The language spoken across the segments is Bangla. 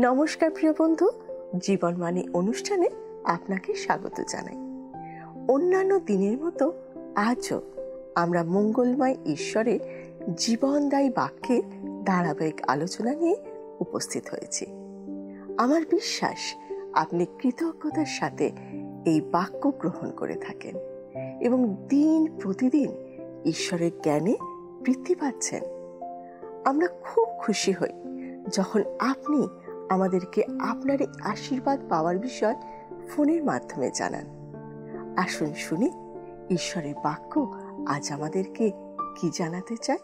নমস্কার প্রিয় বন্ধু, জীবনবাণী অনুষ্ঠানে আপনাকে স্বাগত জানাই। অন্যান্য দিনের মতো আজও আমরা মঙ্গলময় ঈশ্বরের জীবনদায়ী বাক্যের ধারাবাহিক আলোচনা নিয়ে উপস্থিত হয়েছি। আমার বিশ্বাস আপনি কৃতজ্ঞতার সাথে এই বাক্য গ্রহণ করে থাকেন এবং দিন প্রতিদিন ঈশ্বরের জ্ঞানে বৃদ্ধি পাচ্ছেন। আমরা খুব খুশি হই যখন আপনি আমাদেরকে আপনার এই আশীর্বাদ পাওয়ার বিষয় ফোনের মাধ্যমে জানান। আসুন শুনি ঈশ্বরের বাক্য আজ আমাদেরকে কি জানাতে চায়।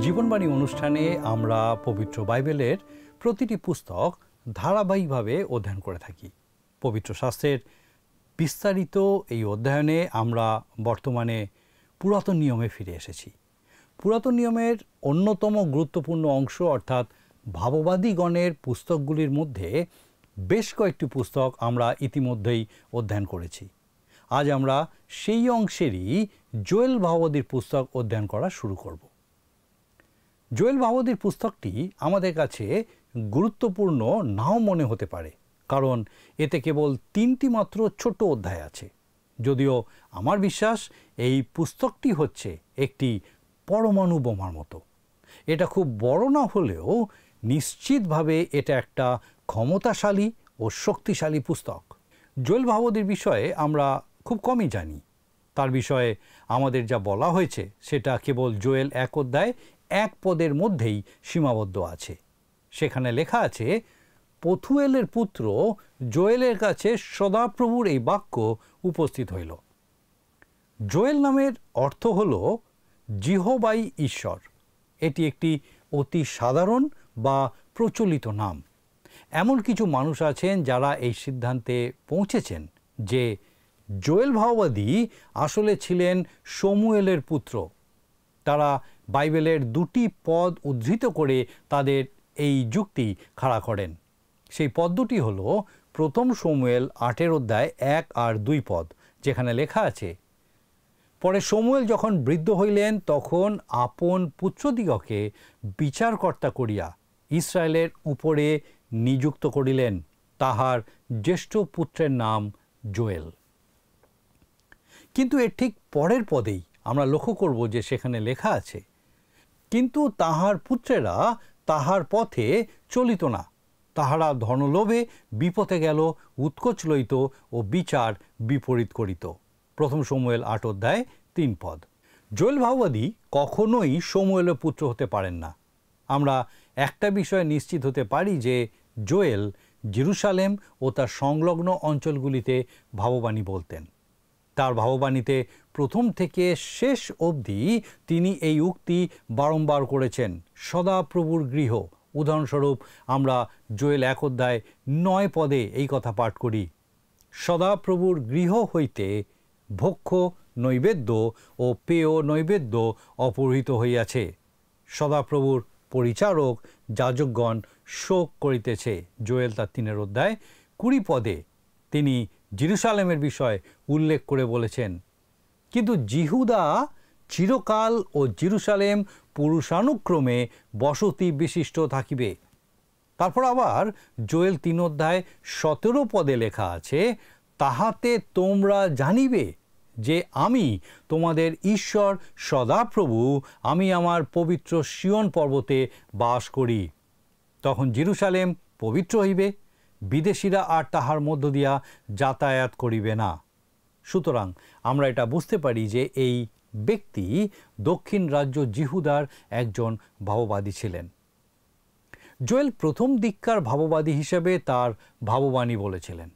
জীবনবাণী অনুষ্ঠানে আমরা পবিত্র বাইবেলের প্রতিটি পুস্তক ধারাবাহিকভাবে অধ্যয়ন করে থাকি। পবিত্র শাস্ত্রের বিস্তারিত এই অধ্যয়নে আমরা বর্তমানে পুরাতন নিয়মে ফিরে এসেছি। পুরাতন নিয়মের অন্যতম গুরুত্বপূর্ণ অংশ অর্থাৎ ভাববাদীগণের পুস্তকগুলির মধ্যে বেশ কয়েকটি পুস্তক আমরা ইতিমধ্যেই অধ্যয়ন করেছি। আজ আমরা সেই অংশেরই জোয়েল ভাববাদীর পুস্তক অধ্যয়ন করা শুরু করব। জোয়েল ভাববাদীর পুস্তকটি আমাদের কাছে গুরুত্বপূর্ণ নাও মনে হতে পারে, কারণ এতে কেবল 3টি মাত্র ছোট অধ্যায় আছে। যদিও আমার বিশ্বাস এই পুস্তকটি হচ্ছে একটি পরমাণু বোমার মতো। এটা খুব বড় না হলেও নিশ্চিতভাবে এটা একটা ক্ষমতাশালী ও শক্তিশালী পুস্তক। জোয়েল ভাববাদীর বিষয়ে আমরা খুব কমই জানি। তার বিষয়ে আমাদের যা বলা হয়েছে সেটা কেবল জোয়েল 1 অধ্যায় 1 পদের মধ্যেই সীমাবদ্ধ আছে। সেখানে লেখা আছে, পথুয়েলের পুত্র জোয়েলের কাছে সদাপ্রভুর এই বাক্য উপস্থিত হইল। জোয়েল নামের অর্থ হল জিহোবাই ঈশ্বর। এটি একটি অতি সাধারণ বা প্রচলিত নাম। এমন কিছু মানুষ আছেন যারা এই সিদ্ধান্তে পৌঁছেছেন যে জোয়েল ভাববাদী আসলে ছিলেন শমুয়েলের পুত্র। তারা বাইবেলের 2টি পদ উদ্ধৃত করে তাদের এই যুক্তি খাড়া করেন। সেই পদ দুটি হল 1 শমুয়েল 8 অধ্যায় 1 আর 2 পদ, যেখানে লেখা আছে, পরে শমুয়েল যখন বৃদ্ধ হইলেন তখন আপন পুত্রদিগকে বিচারকর্তা করিয়া ইসরায়েলের উপরে নিযুক্ত করিলেন। তাহার জ্যেষ্ঠ পুত্রের নাম জোয়েল। কিন্তু এর ঠিক পরের পদেই আমরা লক্ষ্য করব যে সেখানে লেখা আছে, কিন্তু তাহার পুত্রেরা তাহার পথে চলিত না, তাহারা ধনলোভে বিপথে গেল, উৎকোচ লইত ও বিচার বিপরীত করিত। 1 শমুয়েল 8 অধ্যায় 3 পদ। জোয়েল ভাববাদী কখনোই শমুয়েলের পুত্র হতে পারেন না। আমরা একটা বিষয়ে নিশ্চিত হতে পারি যে জোয়েল জেরুসালেম ও তার সংলগ্ন অঞ্চলগুলিতে ভাববাণী বলতেন। তার ভাববাণীতে প্রথম থেকে শেষ অবধি তিনি এই উক্তি বারংবার করেছেন, সদাপ্রভুর গৃহ। উদাহরণস্বরূপ আমরা জোয়েল 1 অধ্যায় 9 পদে এই কথা পাঠ করি, সদাপ্রভুর গৃহ হইতে ভক্ষ নৈবেদ্য ও পেয় নৈবেদ্য অপহৃত হইয়াছে। সদাপ্রভুর পরিচারক যাজকগণ শোক করিতেছে। জোয়েল তার 3 অধ্যায় 20 পদে তিনি জেরুসালেমের বিষয় উল্লেখ করে বলেছেন, কিন্তু জিহুদা চিরকাল ও জেরুসালেম পুরুষানুক্রমে বসতি বিশিষ্ট থাকিবে। তারপর আবার জোয়েল 3 অধ্যায় 17 পদে লেখা আছে, তাহাতে তোমরা জানিবে যে আমি তোমাদের ঈশ্বর সদাপ্রভু, আমি আমার পবিত্র সিয়ন পর্বতে বাস করি। তখন জেরুসালেম পবিত্র হইবে, বিদেশীরা আর তাহার মধ্য দিয়া যাতায়াত করিবে না। সুতরাং আমরা এটা বুঝতে পারি যে এই ব্যক্তি দক্ষিণ রাজ্য জিহুদার একজন ভাববাদী ছিলেন। জোয়েল প্রথম দিককার ভাববাদী হিসেবে তার ভাববাণী বলেছিলেন।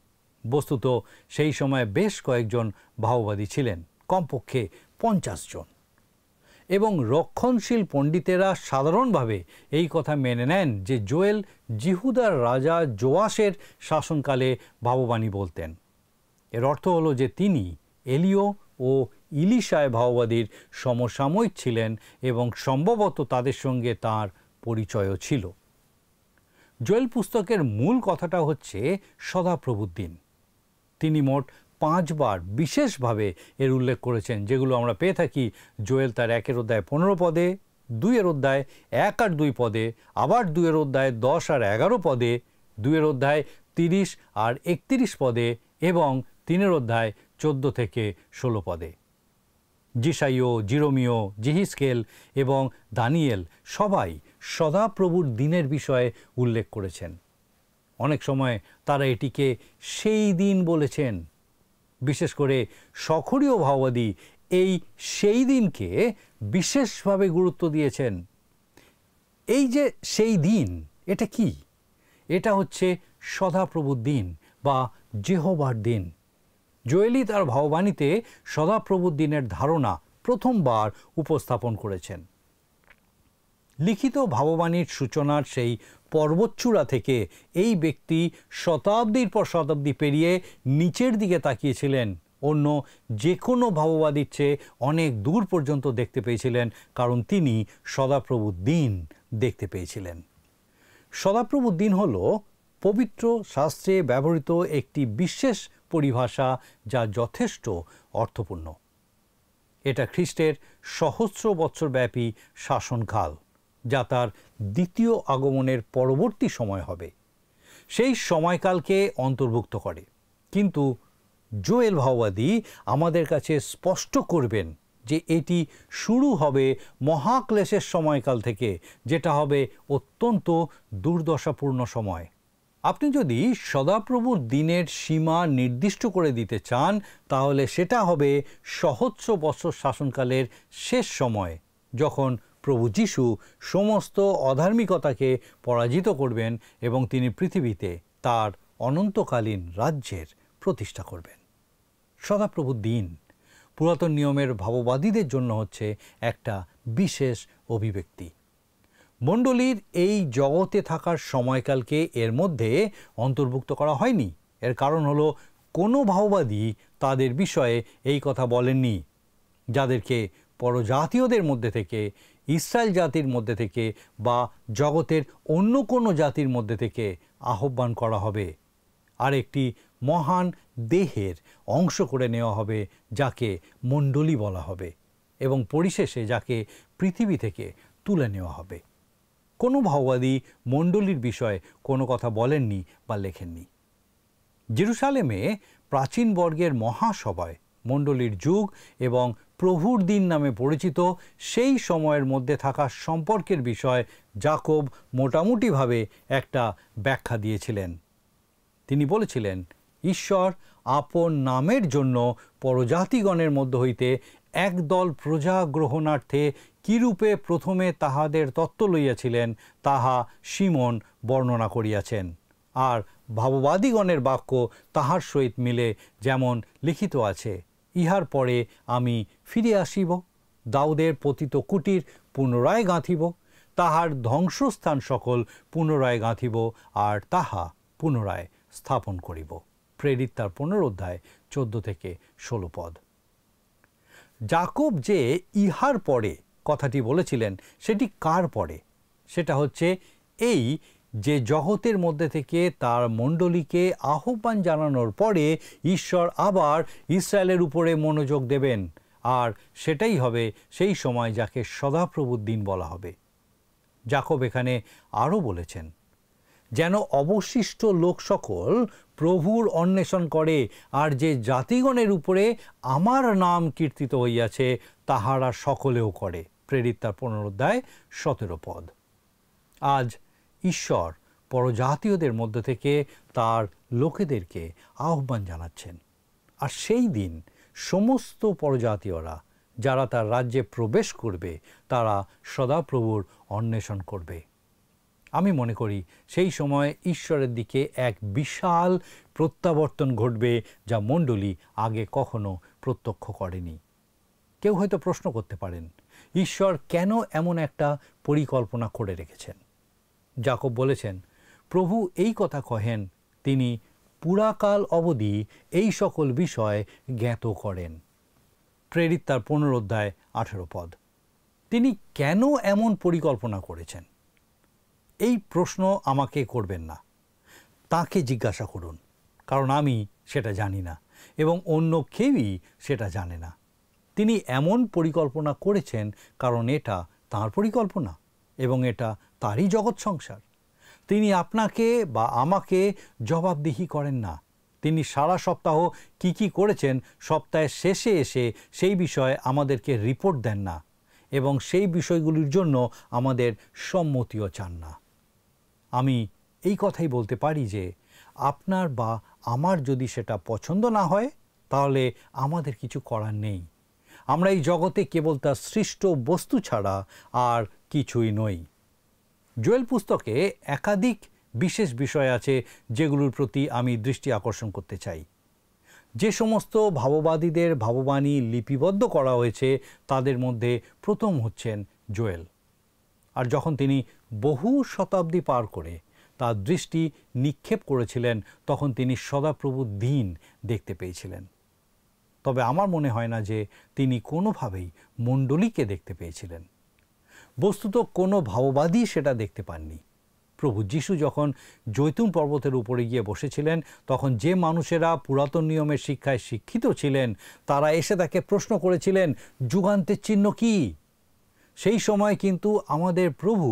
বস্তুত সেই সময় বেশ কয়েকজন ভাববাদী ছিলেন, কমপক্ষে 50 জন। এবং রক্ষণশীল পণ্ডিতেরা সাধারণভাবে এই কথা মেনে নেন যে জোয়েল জিহুদার রাজা জোয়াশের শাসনকালে ভাববাণী বলতেন। এর অর্থ হলো যে তিনি এলিও ও ইলিশায় ভাববাদীর সমসাময়িক ছিলেন এবং সম্ভবত তাদের সঙ্গে তার পরিচয়ও ছিল। জোয়েল পুস্তকের মূল কথাটা হচ্ছে সদাপ্রভুর দিন। তিনি মোট 5 বার বিশেষভাবে এর উল্লেখ করেছেন, যেগুলো আমরা পেয়ে থাকি জোয়েল তার 1 অধ্যায় 15 পদে, 2 অধ্যায় 1 আর 2 পদে, আবার 2 অধ্যায় 10 আর 11 পদে, 2 অধ্যায় 30 আর 31 পদে এবং 3 অধ্যায় 14 থেকে 16 পদে। জিসাইও, জিরোমিও, জিহিসকেল এবং দানিয়েল সবাই সদাপ্রভুর দিনের বিষয়ে উল্লেখ করেছেন। অনেক সময় তারা এটিকে সেই দিন বলেছেন। বিশেষ করে সখরীয় ভাববাদী এই সেই দিনকে বিশেষভাবে গুরুত্ব দিয়েছেন। এই যে সেই দিন, এটা কি? এটা হচ্ছে সদাপ্রভুর দিন বা যেহোবার দিন। জোয়েলি তার ভাববাণীতে সদাপ্রভুর দিনের ধারণা প্রথমবার উপস্থাপন করেছেন। লিখিত ভাববাণীর সূচনার সেই পর্বতচূড়া থেকে এই ব্যক্তি শতাব্দীর পর শতাব্দী পেরিয়ে নিচের দিকে তাকিয়েছিলেন। অন্য যে কোনো ভাববাদীর চেয়ে অনেক দূর পর্যন্ত দেখতে পেয়েছিলেন, কারণ তিনি সদাপ্রভুর দিন দেখতে পেয়েছিলেন। সদাপ্রভুর দিন হল পবিত্র শাস্ত্রে ব্যবহৃত একটি বিশেষ পরিভাষা, যা যথেষ্ট অর্থপূর্ণ। এটা খ্রিস্টের সহস্র বৎসরব্যাপী শাসনকাল, যা তার দ্বিতীয় আগমনের পরবর্তী সময় হবে। সেই সময়কালকে অন্তর্ভুক্ত করে। কিন্তু জোয়েল ভাববাদী আমাদের কাছে স্পষ্ট করবেন যে এটি শুরু হবে মহাক্লেশের সময়কাল থেকে, যেটা হবে অত্যন্ত দুর্দশাপূর্ণ সময়। আপনি যদি সদাপ্রভুর দিনের সীমা নির্দিষ্ট করে দিতে চান, তাহলে সেটা হবে সহস্র বৎসর শাসনকালের শেষ সময়, যখন প্রভু যীশু সমস্ত অধার্মিকতাকে পরাজিত করবেন এবং তিনি পৃথিবীতে তার অনন্তকালীন রাজ্যের প্রতিষ্ঠা করবেন। সদাপ্রভুর দিন পুরাতন নিয়মের ভাববাদীদের জন্য হচ্ছে একটা বিশেষ অভিব্যক্তি। মণ্ডলীর এই জগতে থাকার সময়কালকে এর মধ্যে অন্তর্ভুক্ত করা হয়নি। এর কারণ হলো কোনো ভাববাদী তাদের বিষয়ে এই কথা বলেননি, যাদেরকে পরজাতীয়দের মধ্যে থেকে, ইসরায়েল জাতির মধ্যে থেকে বা জগতের অন্য কোনো জাতির মধ্যে থেকে আহ্বান করা হবে আর একটি মহান দেহের অংশ করে নেওয়া হবে, যাকে মণ্ডলী বলা হবে, এবং পরিশেষে যাকে পৃথিবী থেকে তুলে নেওয়া হবে। কোনো ভাববাদী মণ্ডলীর বিষয়ে কোনো কথা বলেননি বা লেখেননি। জেরুসালেমে প্রাচীন বর্গের মহাসভায় মণ্ডলীর যুগ এবং প্রভুর দিন নামে পরিচিত সেই সময়ের মধ্যে থাকা সম্পর্কের বিষয় যাকব মোটামুটিভাবে একটা ব্যাখ্যা দিয়েছিলেন। তিনি বলেছিলেন, ঈশ্বর আপন নামের জন্য পরজাতিগণের মধ্য হইতে একদল প্রজা গ্রহণার্থে কিরূপে প্রথমে তাহাদের তত্ত্ব লইয়াছিলেন, তাহা সিমন বর্ণনা করিয়াছেন। আর ভাববাদীগণের বাক্য তাহার সহিত মিলে, যেমন লিখিত আছে, ইহার পরে আমি ফিরে আসিব, দাউদের পতিত কুটির পুনরায় গাঁথিব, তাহার ধ্বংসস্থান সকল পুনরায় গাঁথিব, আর তাহা পুনরায় স্থাপন করিব। প্রেরিত তার 15 অধ্যায় 14 থেকে 16 পদ। যাকব যে ইহার পরে কথাটি বলেছিলেন, সেটি কার পরে? সেটা হচ্ছে এই যে জগতের মধ্যে থেকে তার মণ্ডলীকে আহ্বান জানানোর পরে ঈশ্বর আবার ইসরায়েলের উপরে মনোযোগ দেবেন, আর সেটাই হবে সেই সময় যাকে সদাপ্রভুর দিন বলা হবে। যাকব এখানে আরও বলেছেন, যেন অবশিষ্ট লোক সকল প্রভুর অন্বেষণ করে, আর যে জাতিগণের উপরে আমার নাম কীর্তিত হইয়াছে তাহারা সকলেও করে। প্রেরিত তার 15 অধ্যায় 17 পদ। আজ ঈশ্বর পরজাতীয়দের মধ্য থেকে তার লোকেদেরকে আহ্বান জানাচ্ছেন, আর সেই দিন সমস্ত পরজাতীয়রা যারা তার রাজ্যে প্রবেশ করবে, তারা সদাপ্রভুর অন্বেষণ করবে। আমি মনে করি সেই সময় ঈশ্বরের দিকে এক বিশাল প্রত্যাবর্তন ঘটবে, যা মণ্ডলী আগে কখনো প্রত্যক্ষ করেনি। কেউ হয়তো প্রশ্ন করতে পারেন, ঈশ্বর কেন এমন একটা পরিকল্পনা করে রেখেছেন। যাকব বলেছেন, প্রভু এই কথা কহেন, তিনি পুরাকাল অবধি এই সকল বিষয় জ্ঞাত করেন। প্রেরিত তার 15 অধ্যায় 18 পদ। তিনি কেন এমন পরিকল্পনা করেছেন, এই প্রশ্ন আমাকে করবেন না, তাকে জিজ্ঞাসা করুন, কারণ আমি সেটা জানি না এবং অন্য কেউই সেটা জানে না। তিনি এমন পরিকল্পনা করেছেন কারণ এটা তাঁর পরিকল্পনা এবং এটা তারই জগৎ সংসার। তিনি আপনাকে বা আমাকে জবাবদিহি করেন না। তিনি সারা সপ্তাহ কি করেছেন সপ্তাহের শেষে এসে সেই বিষয়ে আমাদেরকে রিপোর্ট দেন না এবং সেই বিষয়গুলির জন্য আমাদের সম্মতিও চান না। আমি এই কথাই বলতে পারি যে আপনার বা আমার যদি সেটা পছন্দ না হয় তাহলে আমাদের কিছু করার নেই। আমরা এই জগতে কেবল তার সৃষ্ট বস্তু ছাড়া আর কিছুই নই। জোয়েল পুস্তকে একাধিক বিশেষ বিষয় আছে যেগুলোর প্রতি আমি দৃষ্টি আকর্ষণ করতে চাই। যে সমস্ত ভাববাদীদের ভাববাণী লিপিবদ্ধ করা হয়েছে তাদের মধ্যে প্রথম হচ্ছেন জোয়েল। আর যখন তিনি বহু শতাব্দী পার করে তার দৃষ্টি নিক্ষেপ করেছিলেন তখন তিনি সদাপ্রভুর দিন দেখতে পেয়েছিলেন। তবে আমার মনে হয় না যে তিনি কোনোভাবেই মণ্ডলীকে দেখতে পেয়েছিলেন। বস্তুত কোনো ভাববাদী সেটা দেখতে পাননি। প্রভু যীশু যখন জৈতুন পর্বতের উপরে গিয়ে বসেছিলেন তখন যে মানুষেরা পুরাতন নিয়মের শিক্ষায় শিক্ষিত ছিলেন তারা এসে তাকে প্রশ্ন করেছিলেন, যুগান্তের চিহ্ন কি? সেই সময় কিন্তু আমাদের প্রভু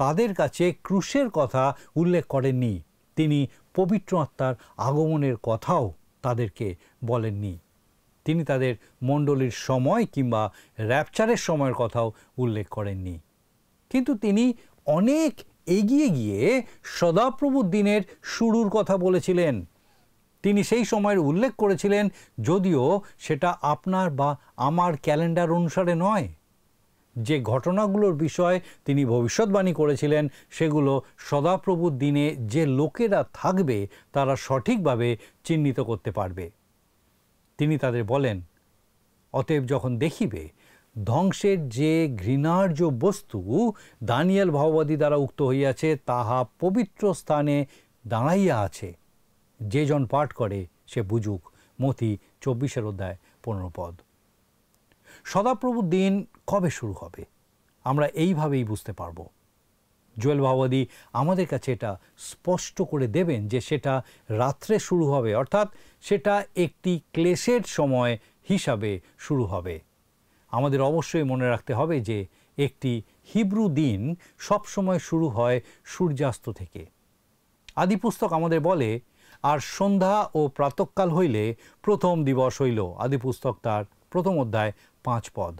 তাদের কাছে ক্রুশের কথা উল্লেখ করেননি। তিনি পবিত্র আত্মার আগমনের কথাও তাদেরকে বলেননি। তিনি তাদের মণ্ডলীর সময় কিংবা র্যাপচারের সময়ের কথাও উল্লেখ করেননি। কিন্তু তিনি অনেক এগিয়ে গিয়ে সদাপ্রভুর দিনের শুরুর কথা বলেছিলেন। তিনি সেই সময়ের উল্লেখ করেছিলেন, যদিও সেটা আপনার বা আমার ক্যালেন্ডার অনুসারে নয়। যে ঘটনাগুলোর বিষয়ে তিনি ভবিষ্যৎবাণী করেছিলেন সেগুলো সদাপ্রভুর দিনে যে লোকেরা থাকবে তারা সঠিকভাবে চিহ্নিত করতে পারবে। তিনি তাদের বলেন, অতএব যখন দেখিবে ধ্বংসের যে ঘৃণার্য বস্তু দানিয়েল ভাববাদী দ্বারা উক্ত হইয়াছে তাহা পবিত্র স্থানে দাঁড়াইয়া আছে, যে জন পাঠ করে সে বুঝুক। মথি 24 অধ্যায় 15 পদ। সদাপ্রভুর দিন কবে শুরু হবে আমরা এইভাবেই বুঝতে পারব। জোয়েল ভাববাদী আমাদের কাছে এটা স্পষ্ট করে দেবেন যে সেটা রাত্রে শুরু হবে, অর্থাৎ সেটা একটি ক্লেশের সময় হিসাবে শুরু হবে। আমাদের অবশ্যই মনে রাখতে হবে যে একটি হিব্রু দিন সবসময় শুরু হয় সূর্যাস্ত থেকে। আদিপুস্তক আমাদের বলে, আর সন্ধ্যা ও প্রাতঃকাল হইলে প্রথম দিবস হইল। আদিপুস্তক তার 1 অধ্যায় 5 পদ।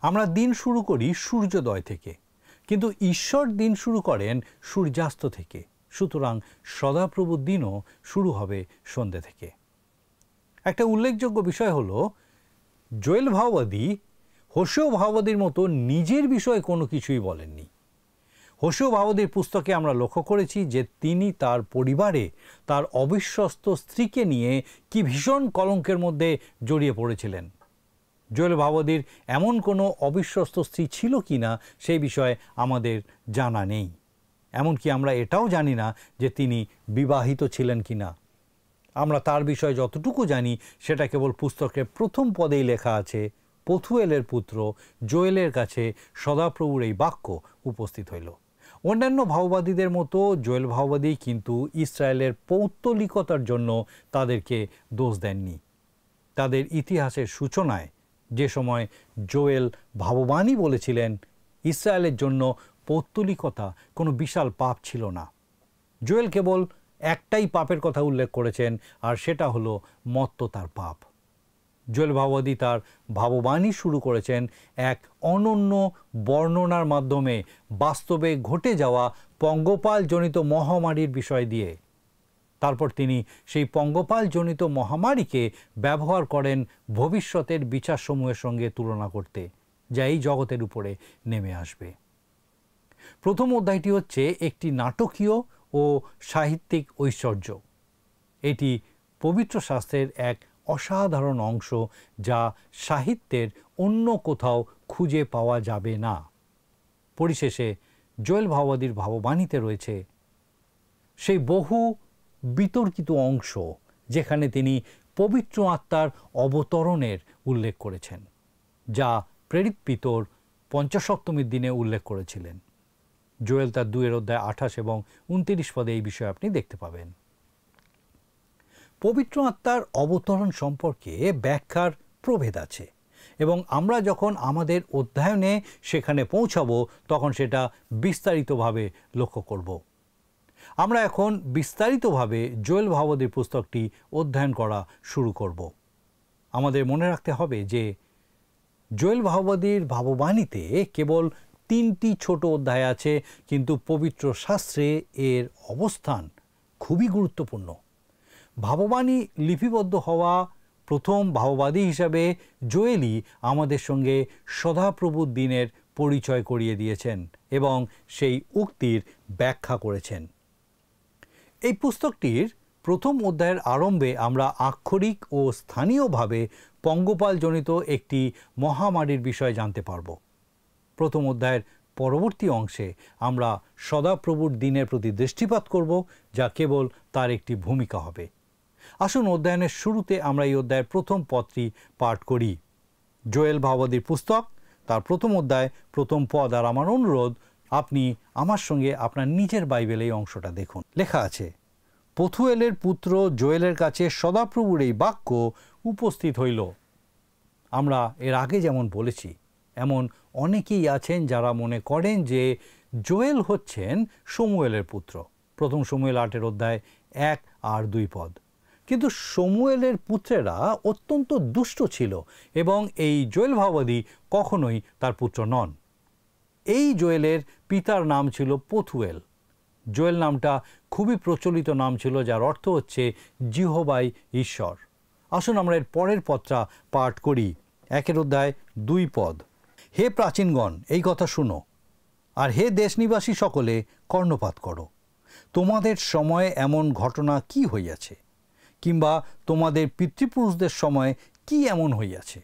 আমরা দিন শুরু করি সূর্যোদয় থেকে, কিন্তু ঈশ্বর দিন শুরু করেন সূর্যাস্ত থেকে। সুতরাং সদাপ্রভুর দিনও শুরু হবে সন্ধ্যে থেকে। একটা উল্লেখযোগ্য বিষয় হলো, জোয়েল ভাববাদী হোশেয় ভাববাদীর মতো নিজের বিষয়ে কোনো কিছুই বলেননি। হোশেয় ভাববাদীর পুস্তকে আমরা লক্ষ্য করেছি যে তিনি তার পরিবারে তার অবিশ্বস্ত স্ত্রীকে নিয়ে কি ভীষণ কলঙ্কের মধ্যে জড়িয়ে পড়েছিলেন। জোয়েল ভাববাদীর এমন কোনো অবিশ্বস্ত স্ত্রী ছিল কি না সেই বিষয়ে আমাদের জানা নেই। এমনকি আমরা এটাও জানি না যে তিনি বিবাহিত ছিলেন কি না। আমরা তার বিষয়ে যতটুকু জানি সেটা কেবল পুস্তকের 1ম পদেই লেখা আছে, পথুয়েলের পুত্র জোয়েলের কাছে সদাপ্রভুর এই বাক্য উপস্থিত হইল। অন্যান্য ভাববাদীদের মতো জোয়েল ভাববাদী কিন্তু ইসরায়েলের পৌত্তলিকতার জন্য তাদেরকে দোষ দেননি। তাদের ইতিহাসের সূচনায় যে সময় জোয়েল ভাববাণী বলেছিলেন, ইসরায়েলের জন্য পৌত্তলিকতা কোনো বিশাল পাপ ছিল না। জোয়েল কেবল একটাই পাপের কথা উল্লেখ করেছেন, আর সেটা হলো মত্ততার পাপ। জোয়েল ভাববাদী তার ভাববাণী শুরু করেছেন এক অনন্য বর্ণনার মাধ্যমে বাস্তবে ঘটে যাওয়া পঙ্গপাল জনিত মহামারীর বিষয় দিয়ে। তারপর তিনি সেই পঙ্গপাল জনিত মহামারীকে ব্যবহার করেন ভবিষ্যতের বিচারসমূহের সঙ্গে তুলনা করতে, যা এই জগতের উপরে নেমে আসবে। 1ম অধ্যায়টি হচ্ছে একটি নাটকীয় ও সাহিত্যিক ঐশ্বর্য। এটি পবিত্র শাস্ত্রের এক অসাধারণ অংশ যা সাহিত্যের অন্য কোথাও খুঁজে পাওয়া যাবে না। পরিশেষে জোয়েল ভাওবাদীর ভাববাণীতে রয়েছে সেই বহু বিতর্কিত অংশ যেখানে তিনি পবিত্র আত্মার অবতরণের উল্লেখ করেছেন, যা প্রেরিত পিতর পঞ্চাশত্তমীর দিনে উল্লেখ করেছিলেন। জোয়েল তার 2 অধ্যায় 28 এবং 29 পদে এই বিষয়ে আপনি দেখতে পাবেন। পবিত্র আত্মার অবতরণ সম্পর্কে ব্যাখ্যার প্রভেদ আছে এবং আমরা যখন আমাদের অধ্যয়নে সেখানে পৌঁছাবো তখন সেটা বিস্তারিতভাবে লক্ষ্য করব। আমরা এখন বিস্তারিতভাবে জোয়েল ভাওবাদীর পুস্তকটি অধ্যয়ন করা শুরু করব। আমাদের মনে রাখতে হবে যে জোয়েল ভাওবাদীর ভাববাণীতে কেবল 3টি ছোট অধ্যায় আছে, কিন্তু পবিত্র শাস্ত্রে এর অবস্থান খুবই গুরুত্বপূর্ণ। ভাববাণী লিপিবদ্ধ হওয়া প্রথম ভাববাদী হিসাবে জোয়েলই আমাদের সঙ্গে সদাপ্রভুর দিনের পরিচয় করিয়ে দিয়েছেন এবং সেই উক্তির ব্যাখ্যা করেছেন। এই পুস্তকটির প্রথম অধ্যায়ের আরম্ভে আমরা আক্ষরিক ও স্থানীয়ভাবে পঙ্গপালজনিত একটি মহামারীর বিষয়ে জানতে পারব। প্রথম অধ্যায়ের পরবর্তী অংশে আমরা সদাপ্রভুর দিনের প্রতি দৃষ্টিপাত করব, যা কেবল তার একটি ভূমিকা হবে। আসুন অধ্যয়নের শুরুতে আমরা এই অধ্যায়ের প্রথম পদটি পাঠ করি। জোয়েল ভাওবাদীর পুস্তক, তার প্রথম অধ্যায়, প্রথম পদ। আর আমার অনুরোধ, আপনি আমার সঙ্গে আপনার নিজের বাইবেলে এই অংশটা দেখুন। লেখা আছে, পথুয়েলের পুত্র জোয়েলের কাছে সদাপ্রভুর এই বাক্য উপস্থিত হইল। আমরা এর আগে যেমন বলেছি, এমন অনেকেই আছেন যারা মনে করেন যে জোয়েল হচ্ছেন শমুয়েলের পুত্র। প্রথম শমুয়েল 8 অধ্যায় 1 আর 2 পদ। কিন্তু শমুয়েলের পুত্রেরা অত্যন্ত দুষ্ট ছিল এবং এই জোয়েল ভাওবাদী কখনোই তার পুত্র নন। এই জোয়েলের পিতার নাম ছিল পথুয়েল। জোয়েল নামটা খুবই প্রচলিত নাম ছিল, যার অর্থ হচ্ছে জিহোবাই ঈশ্বর। আসুন আমরা এর পরের পদটা পাঠ করি। 1 অধ্যায় 2 পদ। হে প্রাচীনগণ, এই কথা শুনো, আর হে দেশনিবাসী সকলে কর্ণপাত করো। তোমাদের সময়ে এমন ঘটনা কি হইয়াছে, কিংবা তোমাদের পিতৃপুরুষদের সময় কি এমন হইয়াছে?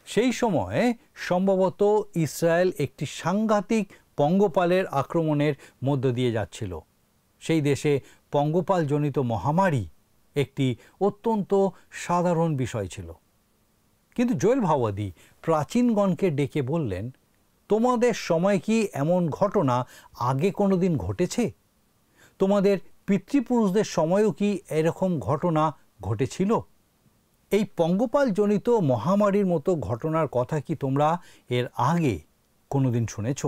সেই সময়ে সম্ভবত ইসরায়েল একটি সাংঘাতিক পঙ্গপালের আক্রমণের মধ্য দিয়ে যাচ্ছিল। সেই দেশে পঙ্গপালজনিত মহামারী একটি অত্যন্ত সাধারণ বিষয় ছিল। কিন্তু জোয়েল ভাওবাদী প্রাচীনগণকে ডেকে বললেন, তোমাদের সময় কি এমন ঘটনা আগে কোনো দিন ঘটেছে? তোমাদের পিতৃপুরুষদের সময়ও কি এরকম ঘটনা ঘটেছিল? এই পঙ্গপালজনিত মহামারীর মতো ঘটনার কথা কি তোমরা এর আগে কোনোদিন শুনেছ?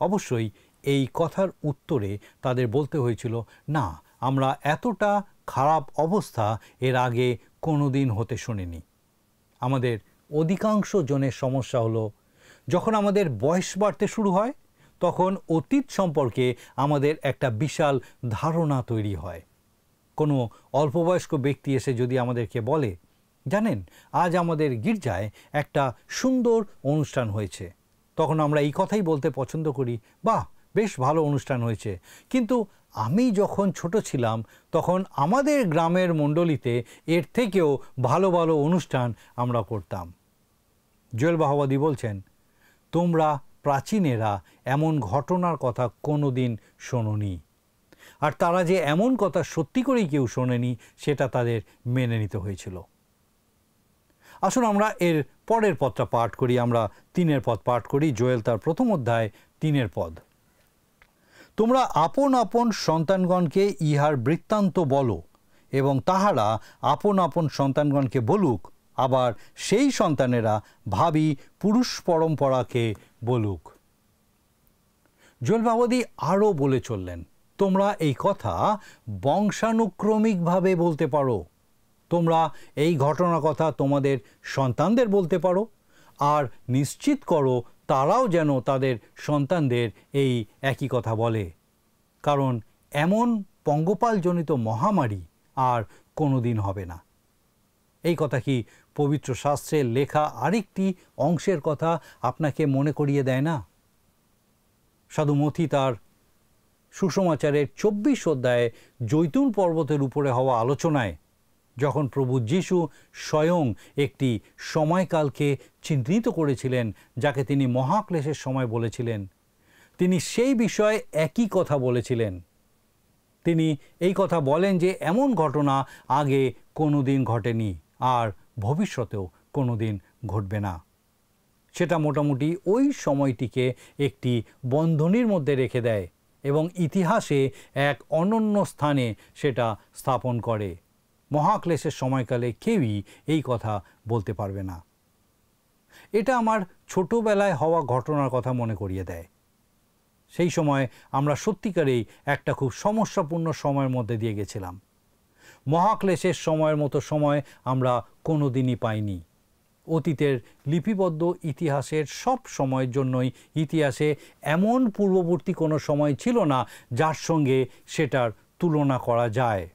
অবশ্যই এই কথার উত্তরে তাদের বলতে হয়েছিল, না, আমরা এতটা খারাপ অবস্থা এর আগে কোনোদিন হতে শুনিনি। আমাদের অধিকাংশ জনের সমস্যা হলো, যখন আমাদের বয়স বাড়তে শুরু হয় তখন অতীত সম্পর্কে আমাদের একটা বিশাল ধারণা তৈরি হয়। কোনো অল্পবয়স্ক ব্যক্তি এসে যদি আমাদেরকে বলে, জানেন, আজ আমাদের গির্জায় একটা সুন্দর অনুষ্ঠান হয়েছে, তখন আমরা এই কথাই বলতে পছন্দ করি, বাহ, বেশ ভালো অনুষ্ঠান হয়েছে, কিন্তু আমি যখন ছোট ছিলাম তখন আমাদের গ্রামের মণ্ডলীতে এর থেকেও ভালো ভালো অনুষ্ঠান আমরা করতাম। জোয়েল ভাওবাদী বলছেন, তোমরা প্রাচীনেরা এমন ঘটনার কথা কোনো দিন শোনোনি, আর তারা যে এমন কথা সত্যি করেই কেউ শোনেনি সেটা তাদের মেনে নিতে হয়েছিল। আসুন আমরা এর পরের পদটা পাঠ করি। আমরা 3 পদ পাঠ করি। জোয়েল তার প্রথম অধ্যায় 3 পদ। তোমরা আপন আপন সন্তানগণকে ইহার বৃত্তান্ত বলো, এবং তাহারা আপন আপন সন্তানগণকে বলুক, আবার সেই সন্তানেরা ভাবী পুরুষ পরম্পরাকে বলুক। জোয়েল ভাওবাদী আরও বলে চললেন, তোমরা এই কথা বংশানুক্রমিকভাবে বলতে পারো। তোমরা এই ঘটনার কথা তোমাদের সন্তানদের বলতে পারো, আর নিশ্চিত করো তারাও যেন তাদের সন্তানদের এই একই কথা বলে, কারণ এমন পঙ্গপালজনিত মহামারী আর কোনো দিন হবে না। এই কথা কি পবিত্র শাস্ত্রে লেখা আরেকটি অংশের কথা আপনাকে মনে করিয়ে দেয় না? সাধু মথি তার সুসমাচারের 24 অধ্যায়ে জৈতুন পর্বতের উপরে হওয়া আলোচনায় যখন প্রভু যীশু স্বয়ং একটি সময়কালকে চিহ্নিত করেছিলেন যাকে তিনি মহাক্লেশের সময় বলেছিলেন, তিনি সেই বিষয়ে একই কথা বলেছিলেন। তিনি এই কথা বলেন যে এমন ঘটনা আগে কোনো দিন ঘটেনি আর ভবিষ্যতেও কোনো দিন ঘটবে না। সেটা মোটামুটি ওই সময়টিকে একটি বন্ধনীর মধ্যে রেখে দেয় এবং ইতিহাসে এক অনন্য স্থানে সেটা স্থাপন করে। মহাক্লেশের সময়কালে কেউই এই কথা বলতে পারবে না। এটা আমার ছোটবেলায় হওয়া ঘটনার কথা মনে করিয়ে দেয়। সেই সময় আমরা সত্যিকারেই একটা খুব সমস্যাপূর্ণ সময়ের মধ্যে দিয়ে গেছিলাম। মহাক্লেশের সময়ের মতো সময় আমরা কোনো দিনই পাইনি। অতীতের লিপিবদ্ধ ইতিহাসের সব সময়ের জন্যই ইতিহাসে এমন পূর্ববর্তী কোনো সময় ছিল না যার সঙ্গে সেটার তুলনা করা যায়।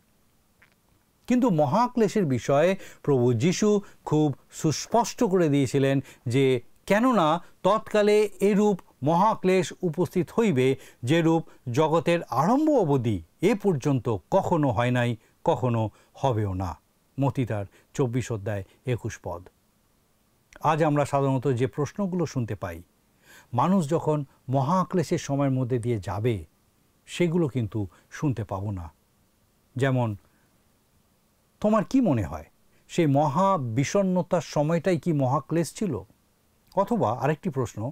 কিন্তু মহাক্লেশের বিষয়ে প্রভু যীশু খুব সুস্পষ্ট করে দিয়েছিলেন যে কেননা তৎকালে এরূপ মহাক্লেশ উপস্থিত হইবে যেরূপ জগতের আরম্ভ অবধি এ পর্যন্ত কখনো হয় নাই, কখনো হবেও না। মতি তার 24 অধ্যায় 21 পদ। আজ আমরা সাধারণত যে প্রশ্নগুলো শুনতে পাই, মানুষ যখন মহাক্লেশের সময়ের মধ্যে দিয়ে যাবে সেগুলো কিন্তু শুনতে পাবো না। যেমন, তোমার কি মনে হয় সেই মহা বিষণ্ণতার সময়টাই কি মহাক্লেশ ছিল? অথবা আরেকটি প্রশ্ন,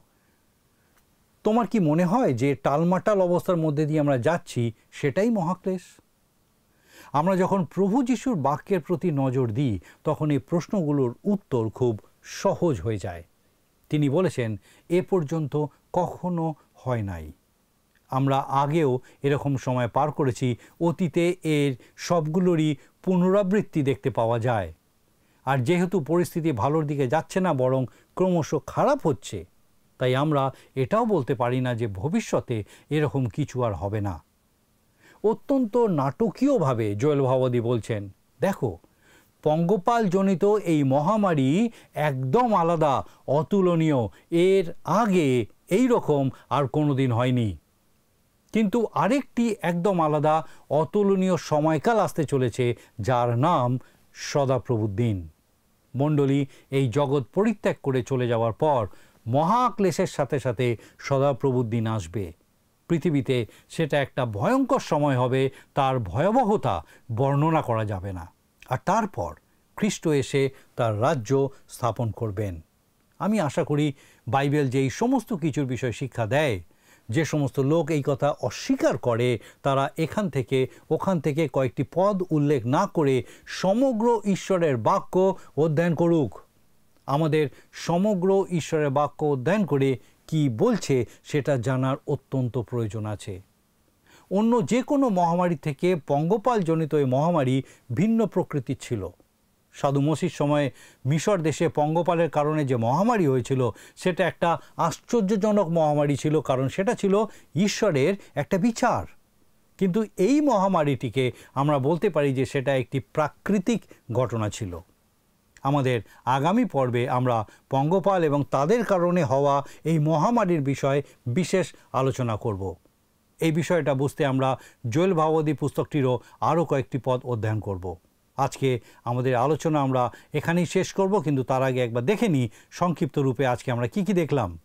তোমার কি মনে হয় যে টালমাটাল অবস্থার মধ্যে দিয়ে আমরা যাচ্ছি সেটাই মহাক্লেশ? আমরা যখন প্রভু যিশুর বাক্যের প্রতি নজর দিই তখন এই প্রশ্নগুলোর উত্তর খুব সহজ হয়ে যায়। তিনি বলেছেন এ পর্যন্ত কখনো হয় নাই। আমরা আগেও এরকম সময় পার করেছি, অতীতে এর সবগুলোরই পুনরাবৃত্তি দেখতে পাওয়া যায়। আর যেহেতু পরিস্থিতি ভালোর দিকে যাচ্ছে না, বরং ক্রমশ খারাপ হচ্ছে, তাই আমরা এটাও বলতে পারি না যে ভবিষ্যতে এরকম কিছু আর হবে না। অত্যন্ত নাটকীয়ভাবে জোয়েল ভাবাদী বলছেন, দেখো, পঙ্গপাল জনিত এই মহামারী একদম আলাদা, অতুলনীয়, এর আগে এই রকম আর কোনোদিন হয়নি। কিন্তু আরেকটি একদম আলাদা অতুলনীয় সময়কাল আসতে চলেছে যার নাম সদাপ্রভুর দিন। মণ্ডলী এই জগৎ পরিত্যাগ করে চলে যাওয়ার পর মহাক্লেশের সাথে সাথে সদাপ্রভুর দিন আসবে। পৃথিবীতে সেটা একটা ভয়ঙ্কর সময় হবে, তার ভয়াবহতা বর্ণনা করা যাবে না। আর তারপর খ্রিস্ট এসে তার রাজ্য স্থাপন করবেন। আমি আশা করি বাইবেল যেই সমস্ত কিছুর বিষয় শিক্ষা দেয়, যে সমস্ত লোক এই কথা অস্বীকার করে তারা এখান থেকে ওখান থেকে কয়েকটি পদ উল্লেখ না করে সমগ্র ঈশ্বরের বাক্য অধ্যয়ন করুক। আমাদের সমগ্র ঈশ্বরের বাক্য অধ্যয়ন করে কি বলছে সেটা জানার অত্যন্ত প্রয়োজন আছে। অন্য যে কোনো মহামারী থেকে পঙ্গপাল জনিত এই মহামারী ভিন্ন প্রকৃতির ছিল। সাধু মসির সময়ে মিশর দেশে পঙ্গপালের কারণে যে মহামারী হয়েছিল সেটা একটা আশ্চর্যজনক মহামারী ছিল, কারণ সেটা ছিল ঈশ্বরের একটা বিচার। কিন্তু এই মহামারীটিকে আমরা বলতে পারি যে সেটা একটি প্রাকৃতিক ঘটনা ছিল। আমাদের আগামী পর্বে আমরা পঙ্গপাল এবং তাদের কারণে হওয়া এই মহামারীর বিষয়ে বিশেষ আলোচনা করব। এই বিষয়টা বুঝতে আমরা জোয়েল ভাবাদী পুস্তকটিরও আরও কয়েকটি পদ অধ্যয়ন করব। আজকে আমাদের আলোচনা আমরা এখানেই শেষ করব, কিন্তু তার আগে একবার দেখে নিই সংক্ষিপ্ত রূপে আজকে আমরা কি দেখলাম।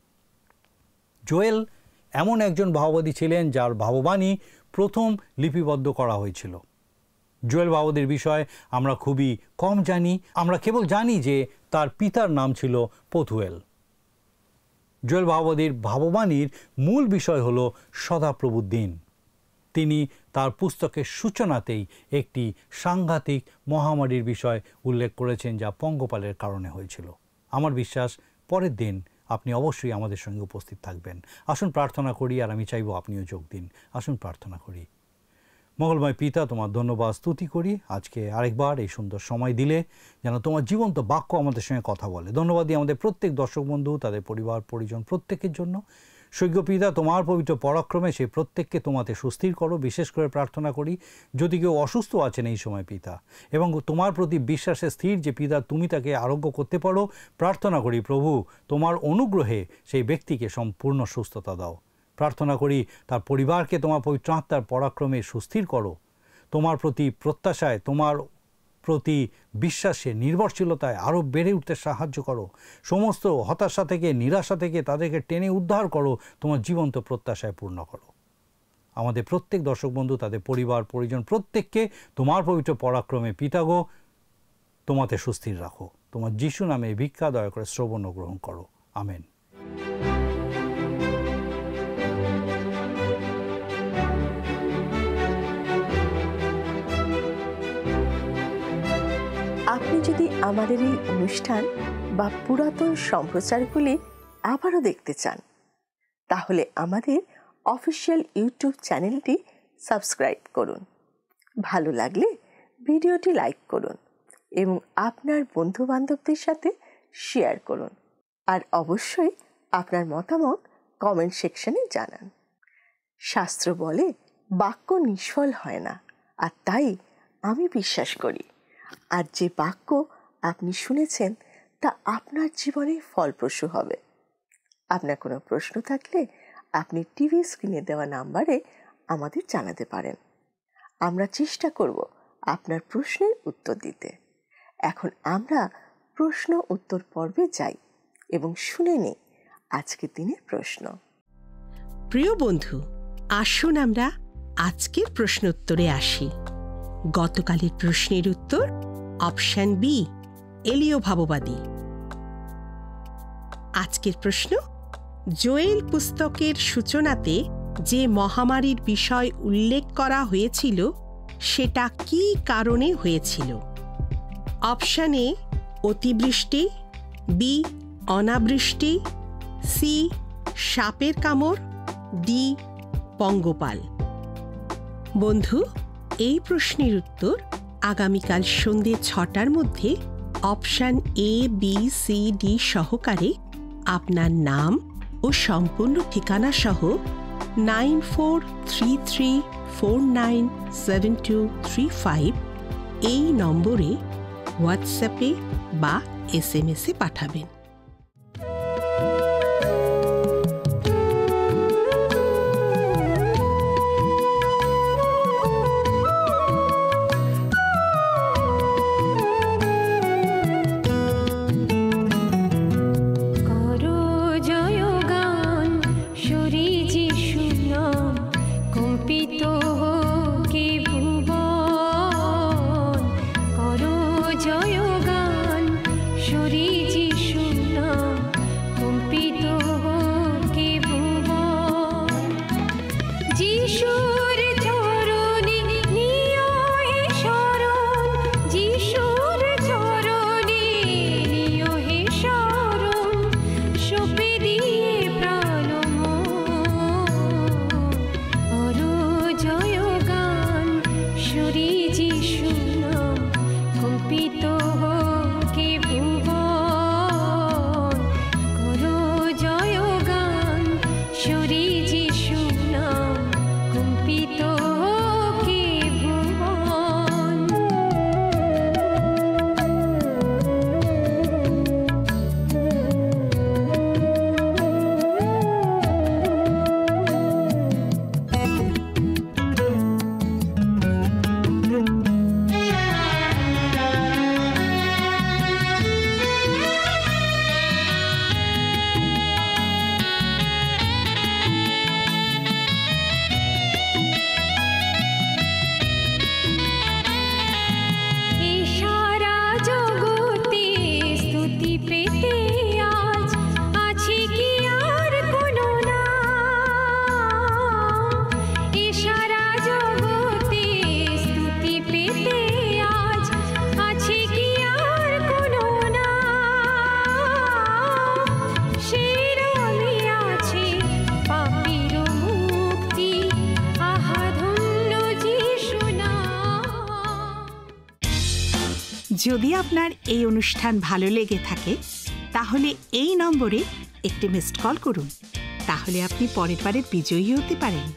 জোয়েল এমন একজন ভাববাদী ছিলেন যার ভাববাণী প্রথম লিপিবদ্ধ করা হয়েছিল। জোয়েল ভাবাদীর বিষয়ে আমরা খুবই কম জানি। আমরা কেবল জানি যে তার পিতার নাম ছিল পথুয়েল। জোয়েল ভাবাদীর ভাববাণীর মূল বিষয় হলো সদাপ্রভুর দিন। তিনি তার পুস্তকের সূচনাতেই একটি সাংঘাতিক মহামারীর বিষয় উল্লেখ করেছেন যা পঙ্গপালের কারণে হয়েছিল। আমার বিশ্বাস পরের দিন আপনি অবশ্যই আমাদের সঙ্গে উপস্থিত থাকবেন। আসুন প্রার্থনা করি, আর আমি চাইব আপনিও যোগ দিন। আসুন প্রার্থনা করি। মঙ্গলময় পিতা, তোমার ধন্যবাদ স্তুতি করি আজকে আরেকবার এই সুন্দর সময় দিলে যেন তোমার জীবন্ত বাক্য আমাদের সঙ্গে কথা বলে। ধন্যবাদ দিই আমাদের প্রত্যেক দর্শক বন্ধু, তাদের পরিবার পরিজন প্রত্যেকের জন্য। সৈক্য পিতা, তোমার পবিত্র পরাক্রমে সেই প্রত্যেককে তোমাতে সুস্থির করো। বিশেষ করে প্রার্থনা করি যদি কেউ অসুস্থ আছেন এই সময় পিতা, এবং তোমার প্রতি বিশ্বাসে স্থির যে পিতা তুমি তাকে আরোগ্য করতে পারো, প্রার্থনা করি প্রভু তোমার অনুগ্রহে সেই ব্যক্তিকে সম্পূর্ণ সুস্থতা দাও। প্রার্থনা করি তার পরিবারকে তোমার পবিত্র আত্মার পরাক্রমে সুস্থির করো। তোমার প্রতি প্রত্যাশায়, তোমার প্রতি বিশ্বাসে নির্ভরশীলতায় আরও বেড়ে উঠতে সাহায্য করো। সমস্ত হতাশা থেকে, নিরাশা থেকে তাদেরকে টেনে উদ্ধার করো, তোমার জীবন্ত প্রত্যাশায় পূর্ণ করো। আমাদের প্রত্যেক দর্শক বন্ধু, তাদের পরিবার পরিজন প্রত্যেককে তোমার পবিত্র পরাক্রমে পিতাগো তোমাতে সুস্থির রাখো। তোমার যিশু নামে ভিক্ষা দয়া করে শ্রবণ গ্রহণ করো। আমেন। আপনি যদি আমাদের এই অনুষ্ঠান বা পুরাতন সম্প্রচারগুলি আবারও দেখতে চান, তাহলে আমাদের অফিসিয়াল ইউটিউব চ্যানেলটি সাবস্ক্রাইব করুন। ভালো লাগলে ভিডিওটি লাইক করুন এবং আপনার বন্ধুবান্ধবদের সাথে শেয়ার করুন। আর অবশ্যই আপনার মতামত কমেন্ট সেকশনে জানান। শাস্ত্র বলে বাক্য নিষ্ফল হয় না, আর তাই আমি বিশ্বাস করি আর যে বাক্য আপনি শুনেছেন তা আপনার জীবনে ফলপ্রসূ হবে। আপনার কোনো প্রশ্ন থাকলে আপনি টিভি স্ক্রিনে দেওয়া নাম্বারে আমাদের জানাতে পারেন। আমরা চেষ্টা করব আপনার প্রশ্নের উত্তর দিতে। এখন আমরা প্রশ্ন উত্তর পর্বে যাই এবং শুনে নিই আজকের দিনের প্রশ্ন। প্রিয় বন্ধু, আসুন আমরা আজকের প্রশ্ন উত্তরে আসি। গতকালের প্রশ্নের উত্তর অপশন বি, এলীয় ভাববাদী। আজকের প্রশ্ন, জোয়েল পুস্তকের সূচনাতে যে মহামারীর বিষয় উল্লেখ করা হয়েছিল সেটা কী কারণে হয়েছিল? অপশন এ অতিবৃষ্টি, বি অনাবৃষ্টি, সি সাপের কামড়, ডি পঙ্গপাল। বন্ধু, এই প্রশ্নের উত্তর আগামীকাল সন্ধ্যে 6টার মধ্যে option A, B, C, D সহকারে আপনার নাম ও সম্পূর্ণ ঠিকানা সহ 9433497235 এই নম্বরে হোয়াটসঅ্যাপে বা SMS-এ পাঠাবেন। যদি আপনার এই অনুষ্ঠান ভালো লেগে থাকে তাহলে এই নম্বরে একটি মিসড কল করুন। তাহলে আপনি পরের বারের বিজয়ী হতে পারেন।